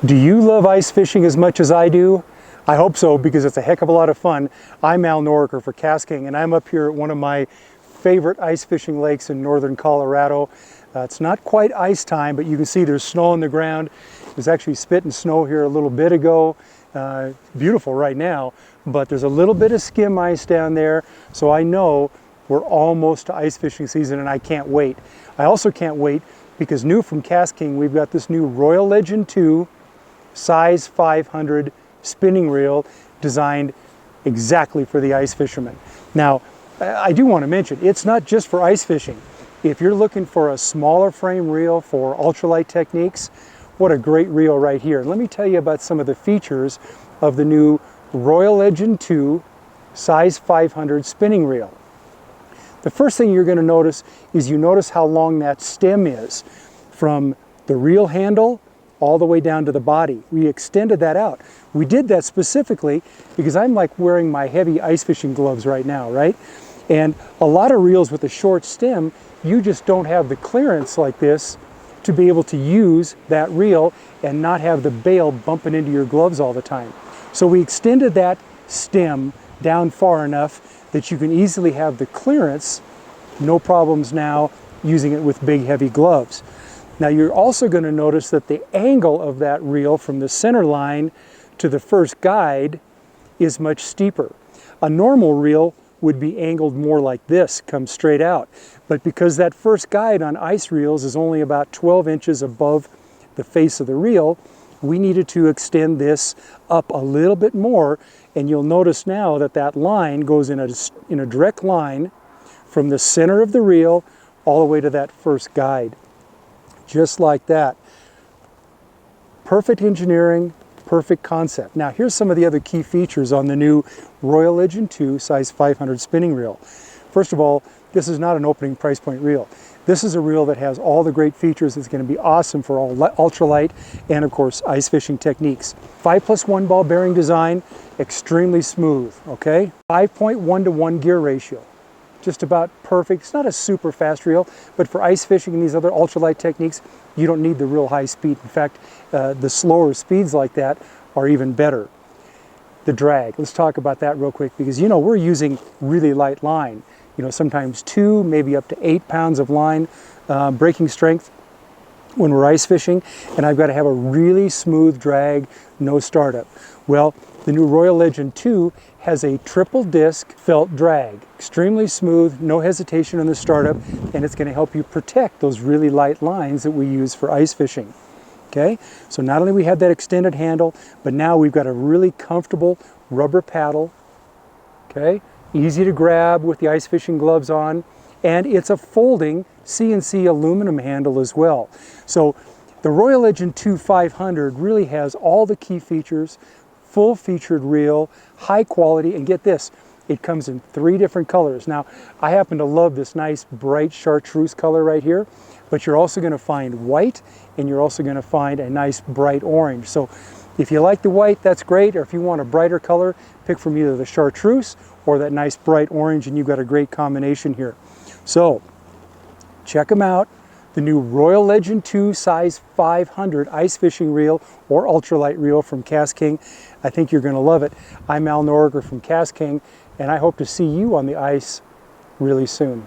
Do you love ice fishing as much as I do? I hope so, because it's a heck of a lot of fun. I'm Al Noriker for KastKing, and I'm up here at one of my favorite ice fishing lakes in northern Colorado. It's not quite ice time, but you can see there's snow on the ground. It was actually spitting snow here a little bit ago. Beautiful right now, but there's a little bit of skim ice down there, so I know we're almost to ice fishing season, and I can't wait. I also can't wait because new from KastKing, we've got this new Royal Legend 2 size 500 spinning reel designed exactly for the ice fisherman. Now, I do want to mention, it's not just for ice fishing. If you're looking for a smaller frame reel for ultralight techniques, what a great reel right here. Let me tell you about some of the features of the new Royal Legend 2 size 500 spinning reel. The first thing you're going to notice is you notice how long that stem is from the reel handle all the way down to the body. We extended that out. We did that specifically because I'm like wearing my heavy ice fishing gloves right now, right? And a lot of reels with a short stem, you just don't have the clearance like this to be able to use that reel and not have the bail bumping into your gloves all the time. So we extended that stem down far enough that you can easily have the clearance, no problems now using it with big heavy gloves. Now you're also going to notice that the angle of that reel from the center line to the first guide is much steeper. A normal reel would be angled more like this, come straight out. But because that first guide on ice reels is only about 12 inches above the face of the reel, we needed to extend this up a little bit more, and you'll notice now that that line goes in a direct line from the center of the reel all the way to that first guide. Just like that. Perfect engineering, perfect concept. Now here's some of the other key features on the new Royal Legend 2 size 500 spinning reel. First of all, this is not an opening price point reel. This is a reel that has all the great features that's going to be awesome for all ultralight and of course ice fishing techniques. 5+1 ball bearing design, extremely smooth, okay? 5.1 to 1 gear ratio. Just about perfect. It's not a super fast reel, but for ice fishing and these other ultralight techniques, you don't need the real high speed. In fact, the slower speeds like that are even better. The drag, let's talk about that real quick, because you know we're using really light line. You know, sometimes 2, maybe up to 8 pounds of line breaking strength when we're ice fishing, and I've got to have a really smooth drag, no startup. Well, the new Royal Legend 2 has a triple disc felt drag, extremely smooth, no hesitation on the startup, and it's going to help you protect those really light lines that we use for ice fishing. Okay, so not only we have that extended handle, but now we've got a really comfortable rubber paddle. Okay, easy to grab with the ice fishing gloves on, and it's a folding CNC aluminum handle as well. So the Royal Legend 2 500 really has all the key features, full featured reel, high quality, and get this, it comes in 3 different colors. Now, I happen to love this nice bright chartreuse color right here, but you're also going to find white, and you're also going to find a nice bright orange. So if you like the white, that's great, or if you want a brighter color, pick from either the chartreuse or that nice bright orange, and you've got a great combination here. So check them out. The new Royal Legend 2 size 500 ice fishing reel or ultralight reel from KastKing. I think you're going to love it. I'm Al Noriker from KastKing, and I hope to see you on the ice really soon.